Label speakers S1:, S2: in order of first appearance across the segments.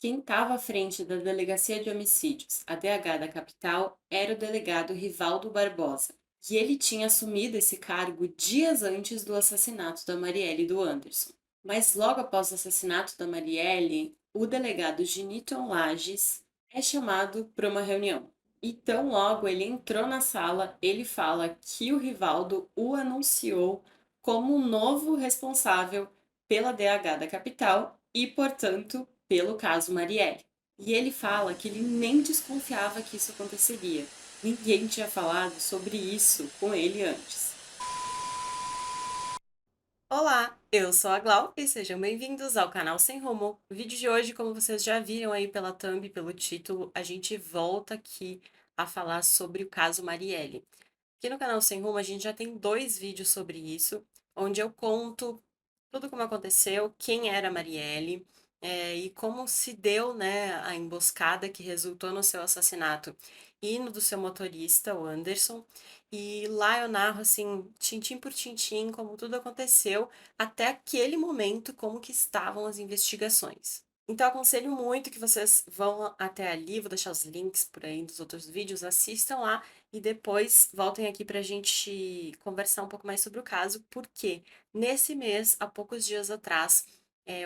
S1: Quem estava à frente da Delegacia de Homicídios, a DH da capital, era o delegado Rivaldo Barbosa, e ele tinha assumido esse cargo dias antes do assassinato da Marielle e do Anderson. Mas logo após o assassinato da Marielle, o delegado Giniton Lages é chamado para uma reunião. E tão logo ele entrou na sala, ele fala que o Rivaldo o anunciou como um novo responsável pela DH da capital e, portanto, pelo caso Marielle. E ele fala que ele nem desconfiava que isso aconteceria. Ninguém tinha falado sobre isso com ele antes. Olá, eu sou a Glau e sejam bem-vindos ao canal Sem Rumo. No vídeo de hoje, como vocês já viram aí pela thumb e pelo título, a gente volta aqui a falar sobre o caso Marielle. Aqui no canal Sem Rumo a gente já tem 2 vídeos sobre isso, onde eu conto tudo como aconteceu, quem era a Marielle, e como se deu, né, a emboscada que resultou no seu assassinato e no do seu motorista, o Anderson. E lá eu narro, assim, tintim por tintim, como tudo aconteceu até aquele momento, como que estavam as investigações. Então, eu aconselho muito que vocês vão até ali, vou deixar os links por aí dos outros vídeos, assistam lá e depois voltem aqui para a gente conversar um pouco mais sobre o caso, porque nesse mês, há poucos dias atrás,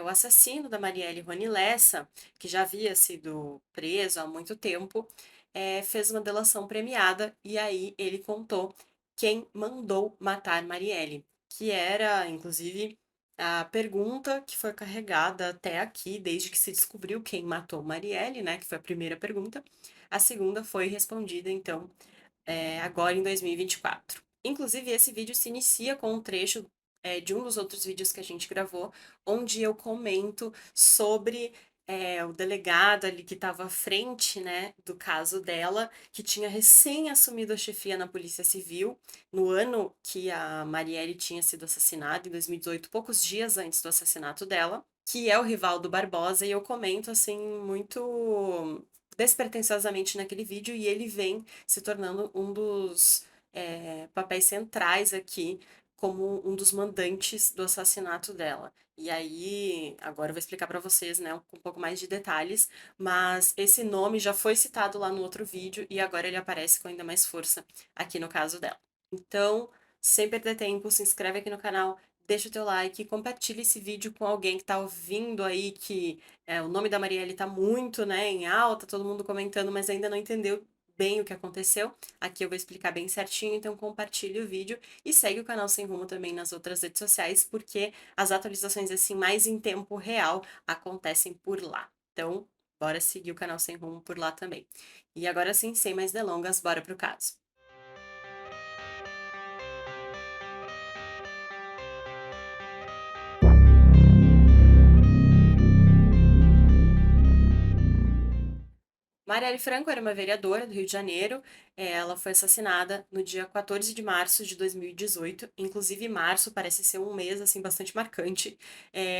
S1: o assassino da Marielle Rony Lessa, que já havia sido preso há muito tempo, fez uma delação premiada e aí ele contou quem mandou matar Marielle, que era, inclusive, a pergunta que foi carregada até aqui, desde que se descobriu quem matou Marielle, né, que foi a primeira pergunta. A segunda foi respondida, então, agora em 2024. Inclusive, esse vídeo se inicia com um trecho de um dos outros vídeos que a gente gravou, onde eu comento sobre o delegado ali que estava à frente, né, do caso dela, que tinha recém assumido a chefia na Polícia Civil, no ano que a Marielle tinha sido assassinada, em 2018, poucos dias antes do assassinato dela, que é o Rivaldo Barbosa, e eu comento, assim, muito despretensiosamente naquele vídeo, e ele vem se tornando um dos papéis centrais aqui, como um dos mandantes do assassinato dela. E aí, agora eu vou explicar para vocês, né, com um pouco mais de detalhes, mas esse nome já foi citado lá no outro vídeo e agora ele aparece com ainda mais força aqui no caso dela. Então, sem perder tempo, se inscreve aqui no canal, deixa o teu like, compartilha esse vídeo com alguém que tá ouvindo aí que o nome da Marielle tá muito, né, em alta, todo mundo comentando, mas ainda não entendeu bem o que aconteceu. Aqui eu vou explicar bem certinho, então compartilhe o vídeo e segue o canal Sem Rumo também nas outras redes sociais, porque as atualizações assim mais em tempo real acontecem por lá. Então, bora seguir o canal Sem Rumo por lá também. E agora sim, sem mais delongas, bora pro caso. Marielle Franco era uma vereadora do Rio de Janeiro. Ela foi assassinada no dia 14 de março de 2018. Inclusive, março parece ser um mês assim bastante marcante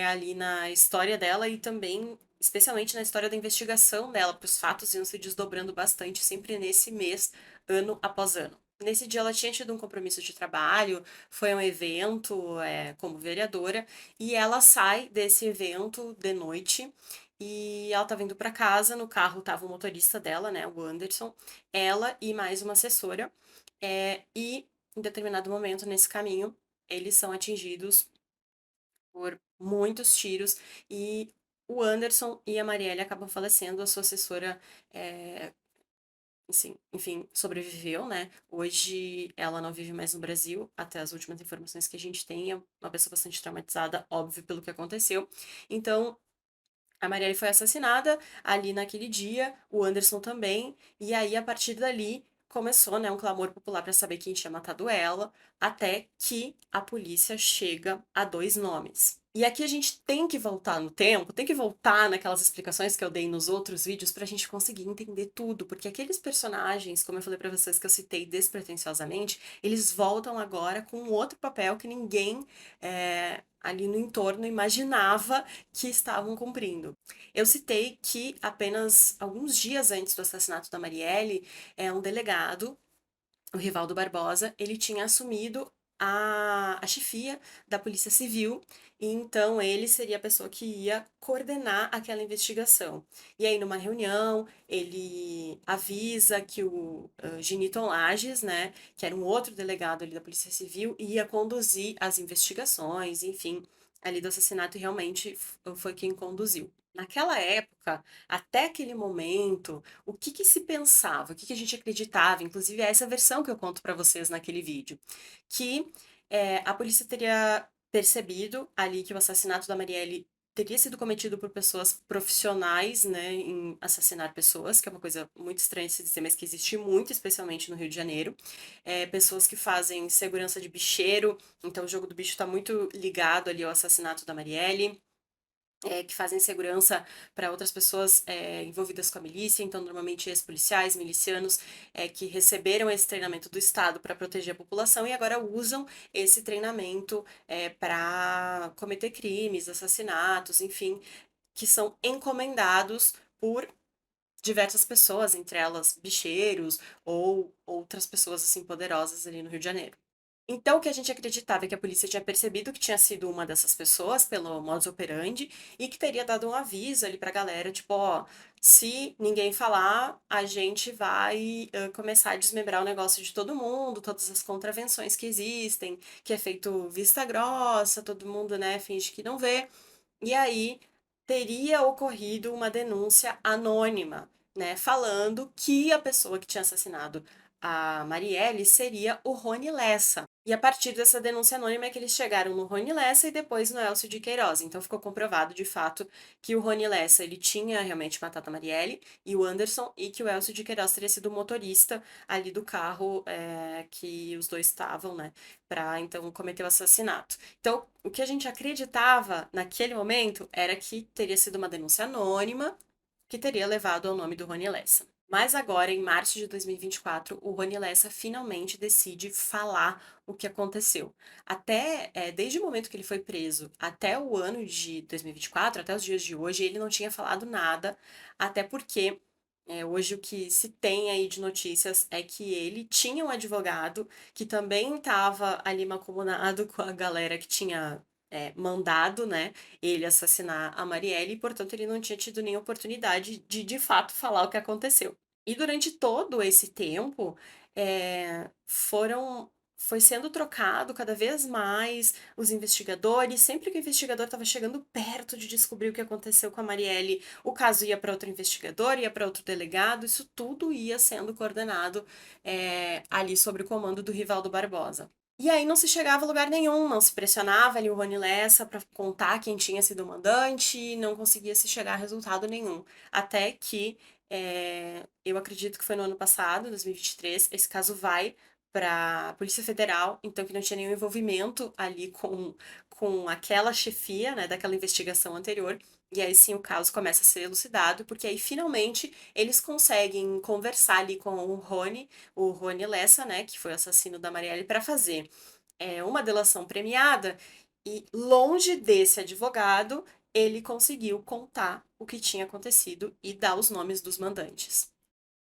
S1: ali na história dela e também, especialmente na história da investigação dela, porque os fatos iam se desdobrando bastante sempre nesse mês, ano após ano. Nesse dia ela tinha tido um compromisso de trabalho, foi um evento como vereadora, e ela sai desse evento de noite e ela estava indo para casa, no carro estava o motorista dela, né, o Anderson, ela e mais uma assessora, e em determinado momento nesse caminho, eles são atingidos por muitos tiros e o Anderson e a Marielle acabam falecendo, a sua assessora, assim, enfim, sobreviveu, né? Hoje ela não vive mais no Brasil, até as últimas informações que a gente tem, é uma pessoa bastante traumatizada, óbvio, pelo que aconteceu. Então, a Marielle foi assassinada ali naquele dia, o Anderson também, e aí a partir dali começou, né, um clamor popular para saber quem tinha matado ela, até que a polícia chega a 2 nomes. E aqui a gente tem que voltar no tempo, tem que voltar naquelas explicações que eu dei nos outros vídeos pra gente conseguir entender tudo, porque aqueles personagens, como eu falei pra vocês que eu citei despretensiosamente, eles voltam agora com um outro papel que ninguém ali no entorno imaginava que estavam cumprindo. Eu citei que apenas alguns dias antes do assassinato da Marielle, um delegado, o Rivaldo Barbosa, ele tinha assumido a chefia da Polícia Civil, e então ele seria a pessoa que ia coordenar aquela investigação. E aí, numa reunião, ele avisa que o Giniton Lages, né, que era um outro delegado ali da Polícia Civil, ia conduzir as investigações, enfim, ali do assassinato, e realmente foi quem conduziu. Naquela época, até aquele momento, o que que se pensava, o que que a gente acreditava, inclusive é essa versão que eu conto para vocês naquele vídeo, que a polícia teria percebido ali que o assassinato da Marielle teria sido cometido por pessoas profissionais, né, em assassinar pessoas, que é uma coisa muito estranha de se dizer, mas que existe muito, especialmente no Rio de Janeiro. Pessoas que fazem segurança de bicheiro, então o jogo do bicho está muito ligado ali ao assassinato da Marielle, que fazem segurança para outras pessoas envolvidas com a milícia, então normalmente ex-policiais, milicianos, que receberam esse treinamento do Estado para proteger a população e agora usam esse treinamento para cometer crimes, assassinatos, enfim, que são encomendados por diversas pessoas, entre elas bicheiros ou outras pessoas assim poderosas ali no Rio de Janeiro. Então, o que a gente acreditava é que a polícia tinha percebido que tinha sido uma dessas pessoas, pelo modus operandi, e que teria dado um aviso ali pra galera, tipo, ó, se ninguém falar, a gente vai começar a desmembrar o negócio de todo mundo, todas as contravenções que existem, que é feito vista grossa, todo mundo, né, finge que não vê. E aí teria ocorrido uma denúncia anônima, né, falando que a pessoa que tinha assassinado a Marielle seria o Rony Lessa. E a partir dessa denúncia anônima é que eles chegaram no Rony Lessa e depois no Elcio de Queiroz. Então ficou comprovado de fato que o Rony Lessa ele tinha realmente matado a Marielle e o Anderson e que o Elcio de Queiroz teria sido o motorista ali do carro que os dois estavam, né, para então cometer o assassinato. Então o que a gente acreditava naquele momento era que teria sido uma denúncia anônima que teria levado ao nome do Rony Lessa. Mas agora, em março de 2024, o Rony Lessa finalmente decide falar o que aconteceu. Desde o momento que ele foi preso até o ano de 2024, até os dias de hoje, ele não tinha falado nada, até porque hoje o que se tem aí de notícias é que ele tinha um advogado que também estava ali mancomunado com a galera que tinha mandado, né, ele assassinar a Marielle, e portanto ele não tinha tido nenhuma oportunidade de fato falar o que aconteceu. E durante todo esse tempo, foi sendo trocado cada vez mais os investigadores. Sempre que o investigador estava chegando perto de descobrir o que aconteceu com a Marielle, o caso ia para outro investigador, ia para outro delegado. Isso tudo ia sendo coordenado ali sob o comando do Rivaldo Barbosa. E aí não se chegava a lugar nenhum, não se pressionava ali o Rony Lessa para contar quem tinha sido o mandante, não conseguia se chegar a resultado nenhum. Até que eu acredito que foi no ano passado, 2023, esse caso vai para a Polícia Federal, então que não tinha nenhum envolvimento ali com aquela chefia, né, daquela investigação anterior. E aí sim o caso começa a ser elucidado, porque aí finalmente eles conseguem conversar ali com o Rony Lessa, né, que foi o assassino da Marielle, para fazer uma delação premiada. E longe desse advogado, ele conseguiu contar o que tinha acontecido e dar os nomes dos mandantes.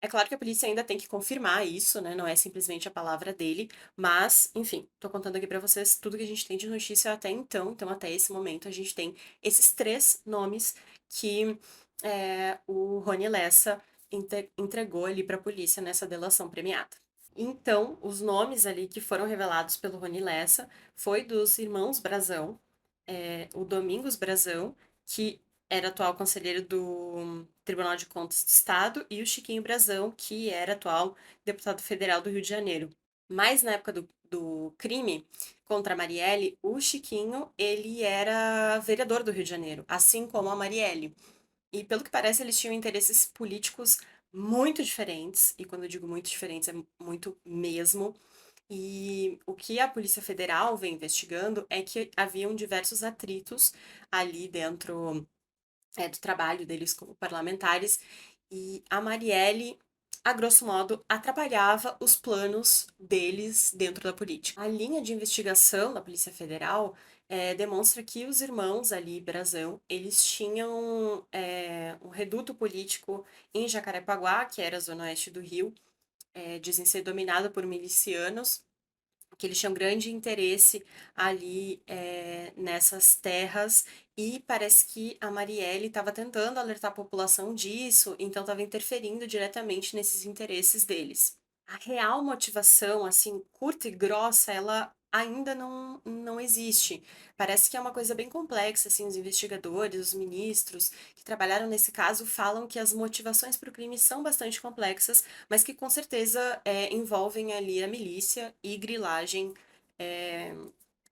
S1: É claro que a polícia ainda tem que confirmar isso, né? Não é simplesmente a palavra dele, mas, enfim, tô contando aqui pra vocês tudo que a gente tem de notícia até então. Então, até esse momento, a gente tem esses três nomes que o Rony Lessa entregou ali pra polícia nessa delação premiada. Então, os nomes ali que foram revelados pelo Rony Lessa foi dos irmãos Brazão, o Domingos Brazão, que era atual conselheiro do Tribunal de Contas do Estado, e o Chiquinho Brazão, que era atual deputado federal do Rio de Janeiro. Mas na época do crime contra a Marielle, o Chiquinho, ele era vereador do Rio de Janeiro, assim como a Marielle. E pelo que parece, eles tinham interesses políticos muito diferentes, e quando eu digo muito diferentes, é muito mesmo. E o que a Polícia Federal vem investigando é que haviam diversos atritos ali dentro do trabalho deles como parlamentares, e a Marielle, a grosso modo, atrapalhava os planos deles dentro da política. A linha de investigação da Polícia Federal demonstra que os irmãos ali, Brazão, eles tinham um reduto político em Jacarepaguá, que era a zona oeste do Rio, dizem ser dominado por milicianos, que eles tinham grande interesse ali nessas terras e parece que a Marielle estava tentando alertar a população disso, então estava interferindo diretamente nesses interesses deles. A real motivação, assim, curta e grossa, ela ainda não existe. Parece que é uma coisa bem complexa, assim, os investigadores, os ministros que trabalharam nesse caso falam que as motivações para o crime são bastante complexas, mas que com certeza envolvem ali a milícia e grilagem. é,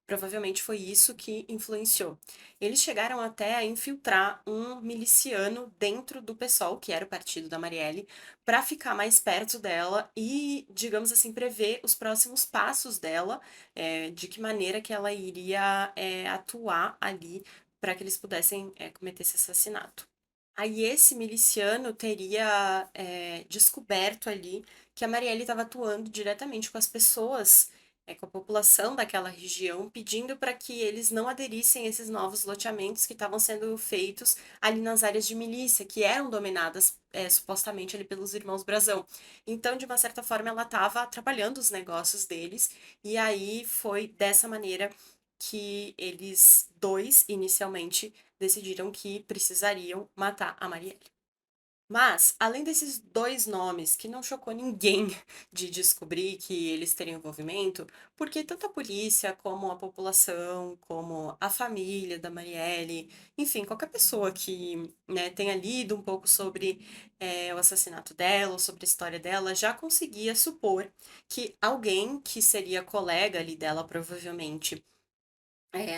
S1: Provavelmente foi isso que influenciou. Eles chegaram até a infiltrar um miliciano dentro do PSOL, que era o partido da Marielle, para ficar mais perto dela e, digamos assim, prever os próximos passos dela, de que maneira que ela iria atuar ali para que eles pudessem cometer esse assassinato. Aí esse miliciano teria descoberto ali que a Marielle estava atuando diretamente com as pessoas, com a população daquela região, pedindo para que eles não aderissem a esses novos loteamentos que estavam sendo feitos ali nas áreas de milícia, que eram dominadas supostamente ali pelos irmãos Brazão. Então, de uma certa forma, ela estava atrapalhando os negócios deles, e aí foi dessa maneira que eles dois, inicialmente, decidiram que precisariam matar a Marielle. Mas, além desses dois nomes, que não chocou ninguém de descobrir que eles teriam envolvimento, porque tanto a polícia, como a população, como a família da Marielle, enfim, qualquer pessoa que né, tenha lido um pouco sobre o assassinato dela, ou sobre a história dela, já conseguia supor que alguém que seria colega ali dela, provavelmente,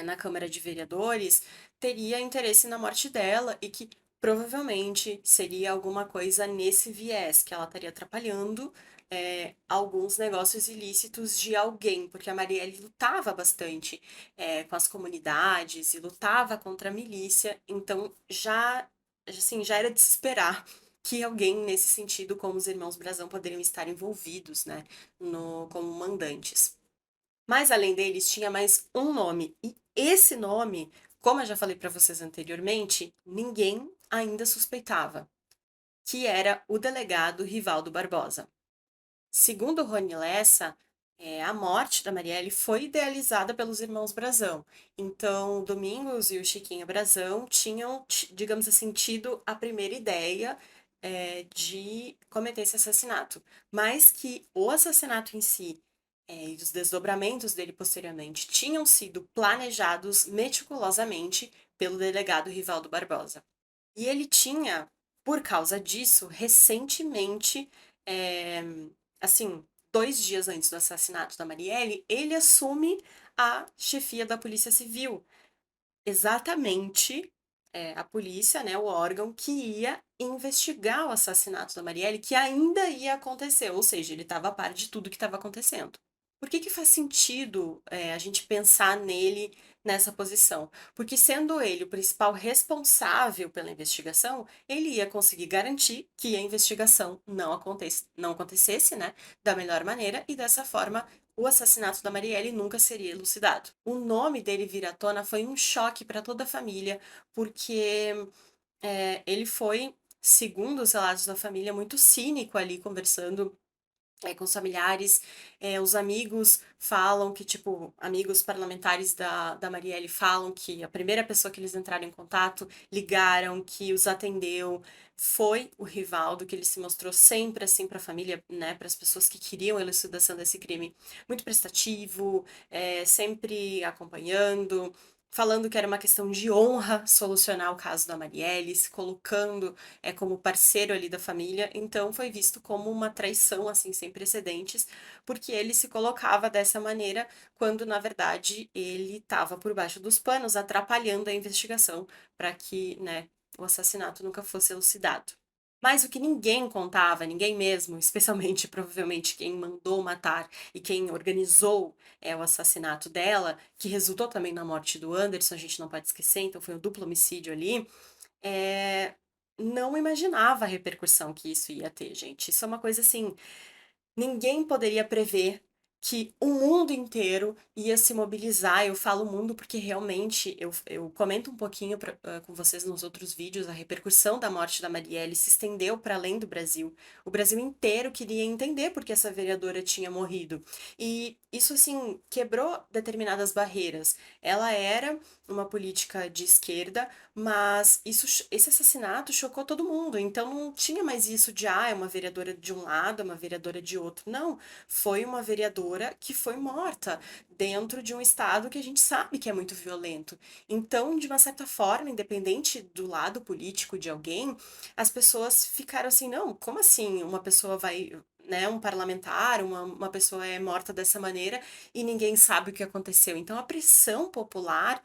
S1: na Câmara de Vereadores, teria interesse na morte dela e que provavelmente seria alguma coisa nesse viés, que ela estaria atrapalhando alguns negócios ilícitos de alguém, porque a Marielle lutava bastante com as comunidades e lutava contra a milícia, então já, assim, já era de se esperar que alguém nesse sentido, como os irmãos Brazão, poderiam estar envolvidos, né, como mandantes. Mas além deles, tinha mais um nome. E esse nome, como eu já falei para vocês anteriormente, ninguém ainda suspeitava, que era o delegado Rivaldo Barbosa. Segundo Rony Lessa, a morte da Marielle foi idealizada pelos irmãos Brazão. Então, o Domingos e o Chiquinho Brazão tinham, digamos assim, tido a primeira ideia de cometer esse assassinato. Mas que o assassinato em si e os desdobramentos dele posteriormente tinham sido planejados meticulosamente pelo delegado Rivaldo Barbosa. E ele tinha, por causa disso, recentemente, é, assim, 2 dias antes do assassinato da Marielle, ele assume a chefia da Polícia Civil. Exatamente a polícia, né, o órgão que ia investigar o assassinato da Marielle, que ainda ia acontecer, ou seja, ele estava a par de tudo que estava acontecendo. Por que que faz sentido a gente pensar nele nessa posição? Porque sendo ele o principal responsável pela investigação, ele ia conseguir garantir que a investigação não acontecesse, né, da melhor maneira, e dessa forma o assassinato da Marielle nunca seria elucidado. O nome dele vir à tona foi um choque para toda a família, porque ele foi, segundo os relatos da família, muito cínico ali conversando com os familiares, os amigos falam que, tipo, amigos parlamentares da Marielle falam que a primeira pessoa que eles entraram em contato, ligaram, que os atendeu, foi o Rivaldo, que ele se mostrou sempre assim para a família, né, para as pessoas que queriam a elucidação desse crime, muito prestativo, sempre acompanhando, falando que era uma questão de honra solucionar o caso da Marielle, se colocando como parceiro ali da família, então foi visto como uma traição assim sem precedentes, porque ele se colocava dessa maneira quando na verdade ele estava por baixo dos panos atrapalhando a investigação para que, né, o assassinato nunca fosse elucidado. Mas o que ninguém contava, ninguém mesmo, especialmente provavelmente quem mandou matar e quem organizou o assassinato dela, que resultou também na morte do Anderson, a gente não pode esquecer, então foi um duplo homicídio ali, é, não imaginava a repercussão que isso ia ter, gente. Isso é uma coisa assim, ninguém poderia prever que o mundo inteiro ia se mobilizar. Eu falo mundo porque realmente eu comento um pouquinho com vocês nos outros vídeos, a repercussão da morte da Marielle se estendeu para além do Brasil. O Brasil inteiro queria entender por que essa vereadora tinha morrido. E isso, assim, quebrou determinadas barreiras. Ela era uma política de esquerda, mas esse assassinato chocou todo mundo. Então não tinha mais isso de, é uma vereadora de um lado, é uma vereadora de outro. Não, foi uma vereadora que foi morta dentro de um estado que a gente sabe que é muito violento. Então, de uma certa forma, independente do lado político de alguém, as pessoas ficaram assim, não, como assim uma pessoa vai, né, um parlamentar, uma pessoa é morta dessa maneira e ninguém sabe o que aconteceu. Então, a pressão popular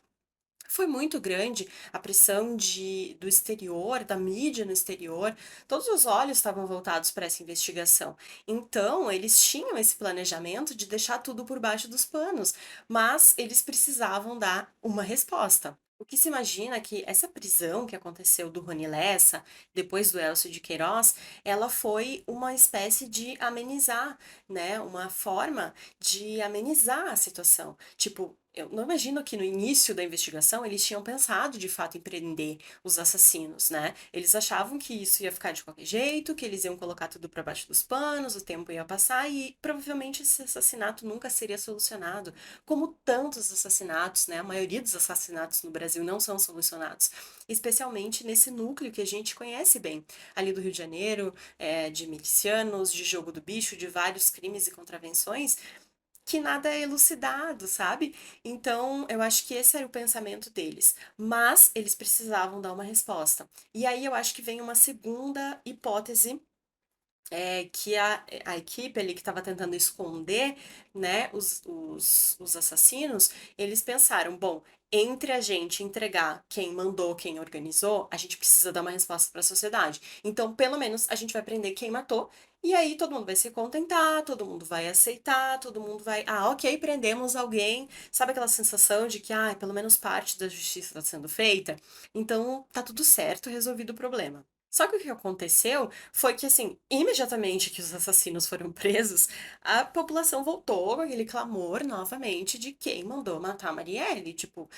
S1: foi muito grande, a pressão do exterior, da mídia no exterior, todos os olhos estavam voltados para essa investigação. Então, eles tinham esse planejamento de deixar tudo por baixo dos panos, mas eles precisavam dar uma resposta. O que se imagina é que essa prisão que aconteceu do Rony Lessa, depois do Elcio de Queiroz, ela foi uma espécie de amenizar, né? Uma forma de amenizar a situação. Tipo, eu não imagino que no início da investigação eles tinham pensado de fato em prender os assassinos, né? Eles achavam que isso ia ficar de qualquer jeito, que eles iam colocar tudo para baixo dos panos, o tempo ia passar e provavelmente esse assassinato nunca seria solucionado, como tantos assassinatos, né? A maioria dos assassinatos no Brasil não são solucionados, especialmente nesse núcleo que a gente conhece bem, ali do Rio de Janeiro, de milicianos, de jogo do bicho, de vários crimes e contravenções que nada é elucidado, sabe? Então, eu acho que esse era o pensamento deles. Mas eles precisavam dar uma resposta. E aí eu acho que vem uma segunda hipótese que a equipe ali que estava tentando esconder, né, os assassinos, eles pensaram, bom, entre a gente entregar quem mandou, quem organizou, a gente precisa dar uma resposta para a sociedade. Então, pelo menos, a gente vai prender quem matou, e aí todo mundo vai se contentar, todo mundo vai aceitar, todo mundo vai, ok, prendemos alguém. Sabe aquela sensação de que, pelo menos parte da justiça está sendo feita? Então, tá tudo certo, resolvido o problema. Só que o que aconteceu foi que, assim, imediatamente que os assassinos foram presos, a população voltou com aquele clamor novamente de quem mandou matar a Marielle. Tipo,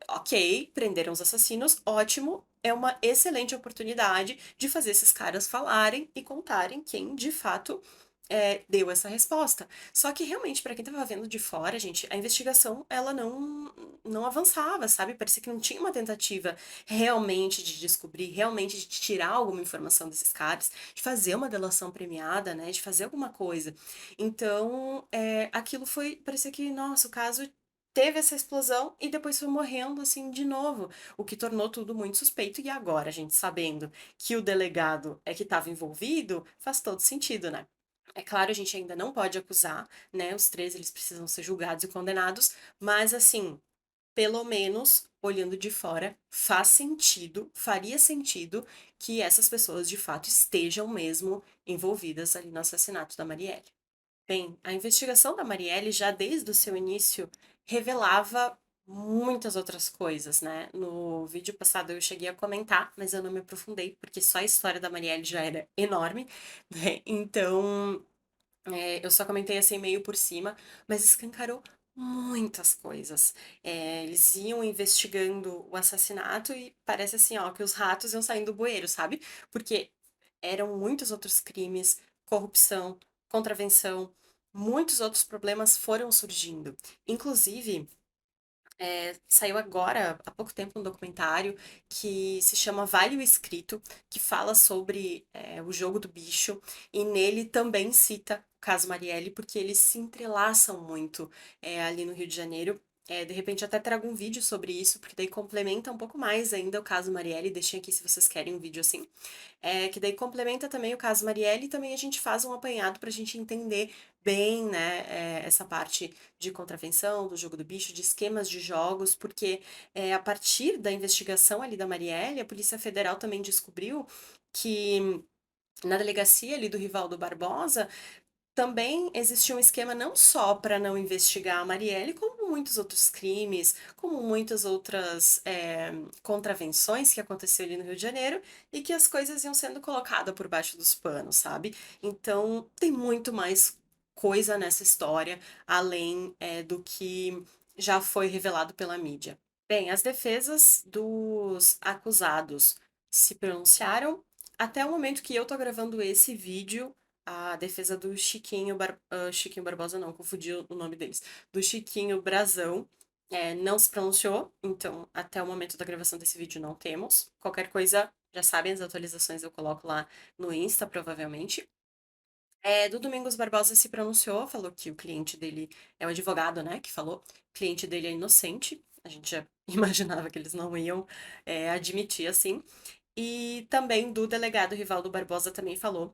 S1: ok, prenderam os assassinos, ótimo, é uma excelente oportunidade de fazer esses caras falarem e contarem quem de fato deu essa resposta. Só que realmente, para quem tava vendo de fora, gente, a investigação ela não avançava, sabe? Parecia que não tinha uma tentativa realmente de descobrir, realmente de tirar alguma informação desses caras, de fazer uma delação premiada, né? De fazer alguma coisa. Então, aquilo foi, parecia que, nossa, o caso teve essa explosão e depois foi morrendo assim de novo, o que tornou tudo muito suspeito. E agora, a gente sabendo que o delegado é que estava envolvido, faz todo sentido, né? É claro, a gente ainda não pode acusar, né? Os três, eles precisam ser julgados e condenados, mas assim, pelo menos, olhando de fora, faz sentido, faria sentido que essas pessoas de fato estejam mesmo envolvidas ali no assassinato da Marielle. Bem, a investigação da Marielle já desde o seu início revelava muitas outras coisas, né? No vídeo passado eu cheguei a comentar, mas eu não me aprofundei, porque só a história da Marielle já era enorme, né? Então, eu só comentei assim meio por cima, mas escancarou muitas coisas. Eles iam investigando o assassinato e parece assim, ó, que os ratos iam saindo do bueiro, sabe? Porque eram muitos outros crimes, corrupção, contravenção, muitos outros problemas foram surgindo. Inclusive, saiu agora, há pouco tempo, um documentário que se chama Vale o Escrito, que fala sobre o jogo do bicho, e nele também cita o caso Marielle, porque eles se entrelaçam muito ali no Rio de Janeiro. De repente até trago um vídeo sobre isso, porque daí complementa um pouco mais ainda o caso Marielle. Deixem aqui se vocês querem um vídeo assim. Que daí complementa também o caso Marielle e também a gente faz um apanhado para a gente entender bem, né, essa parte de contravenção, do jogo do bicho, de esquemas de jogos, porque a partir da investigação ali da Marielle, a Polícia Federal também descobriu que na delegacia ali do Rivaldo Barbosa também existia um esquema não só para não investigar a Marielle, como muitos outros crimes, como muitas outras contravenções que aconteceram ali no Rio de Janeiro e que as coisas iam sendo colocadas por baixo dos panos, sabe? Então tem muito mais coisa nessa história, além do que já foi revelado pela mídia. Bem, as defesas dos acusados se pronunciaram. Até o momento que eu tô gravando esse vídeo, a defesa do Chiquinho Barbosa, não, confundi o nome deles. Do Chiquinho Brazão, não se pronunciou, então até o momento da gravação desse vídeo não temos. Qualquer coisa, já sabem, as atualizações eu coloco lá no Insta, provavelmente. Do Domingos Barbosa se pronunciou, falou que o cliente dele é o advogado, né, que falou, o cliente dele é inocente. A gente já imaginava que eles não iam admitir assim. E também do delegado Rivaldo Barbosa também falou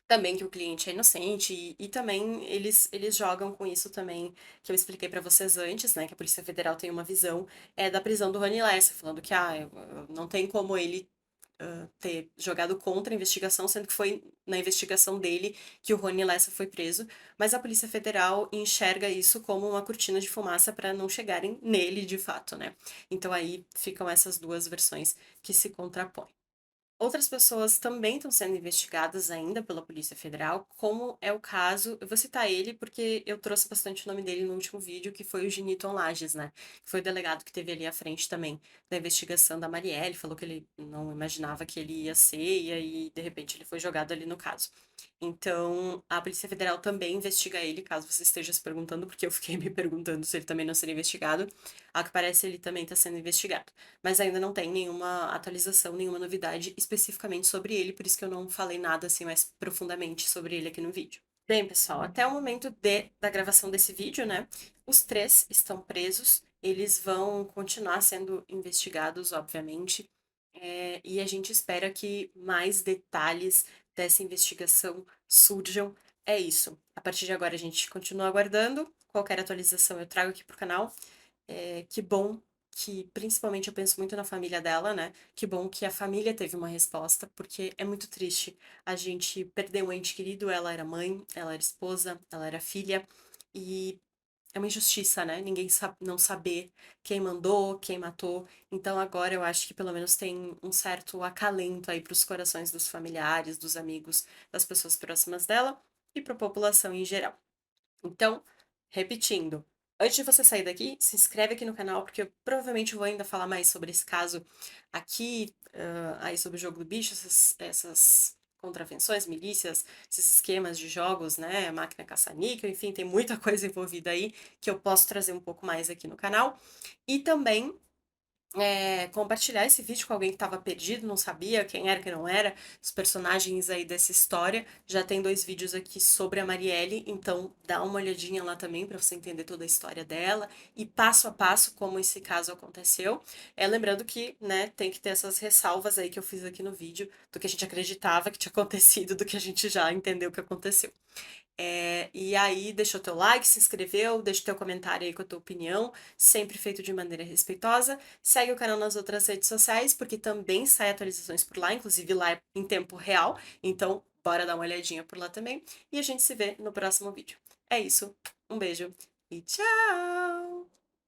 S1: também que o cliente é inocente e também eles jogam com isso também que eu expliquei pra vocês antes, né, que a Polícia Federal tem uma visão da prisão do Rony Lessa, falando que não tem como ele ter jogado contra a investigação, sendo que foi na investigação dele que o Rony Lessa foi preso, mas a Polícia Federal enxerga isso como uma cortina de fumaça para não chegarem nele de fato, né? Então aí ficam essas duas versões que se contrapõem. Outras pessoas também estão sendo investigadas ainda pela Polícia Federal, como é o caso, eu vou citar ele porque eu trouxe bastante o nome dele no último vídeo, que foi o Giniton Lages, né? Que foi o delegado que teve ali à frente também da investigação da Marielle, falou que ele não imaginava que ele ia ser, e aí, de repente, ele foi jogado ali no caso. Então, a Polícia Federal também investiga ele, caso você esteja se perguntando, porque eu fiquei me perguntando se ele também não seria investigado. Ao que parece, ele também está sendo investigado. Mas ainda não tem nenhuma atualização, nenhuma novidade especificamente sobre ele, por isso que eu não falei nada assim mais profundamente sobre ele aqui no vídeo. Bem, pessoal, até o momento da gravação desse vídeo, né, os três estão presos, eles vão continuar sendo investigados, obviamente, e a gente espera que mais detalhes dessa investigação surjam. É isso. A partir de agora a gente continua aguardando. Qualquer atualização eu trago aqui pro canal. Que bom que, principalmente, eu penso muito na família dela, né? Que bom que a família teve uma resposta, porque é muito triste a gente perder um ente querido. Ela era mãe, ela era esposa, ela era filha, e é uma injustiça, né? Ninguém sabe, não saber quem mandou, quem matou. Então agora eu acho que pelo menos tem um certo acalento aí para os corações dos familiares, dos amigos, das pessoas próximas dela e para a população em geral. Então, repetindo, antes de você sair daqui, se inscreve aqui no canal, porque eu provavelmente vou ainda falar mais sobre esse caso aqui, aí sobre o jogo do bicho, essas contravenções, milícias, esses esquemas de jogos, né, máquina caça-níquel, enfim, tem muita coisa envolvida aí que eu posso trazer um pouco mais aqui no canal. E também compartilhar esse vídeo com alguém que estava perdido, não sabia quem era, quem não era, os personagens aí dessa história. Já tem 2 vídeos aqui sobre a Marielle, então dá uma olhadinha lá também para você entender toda a história dela e passo a passo como esse caso aconteceu. Lembrando que, né, tem que ter essas ressalvas aí que eu fiz aqui no vídeo, do que a gente acreditava que tinha acontecido, do que a gente já entendeu que aconteceu. E aí, deixa o teu like, se inscreveu, deixa o teu comentário aí com a tua opinião, sempre feito de maneira respeitosa. Segue o canal nas outras redes sociais, porque também sai atualizações por lá, inclusive lá é em tempo real, então bora dar uma olhadinha por lá também. E a gente se vê no próximo vídeo. É isso, um beijo e tchau!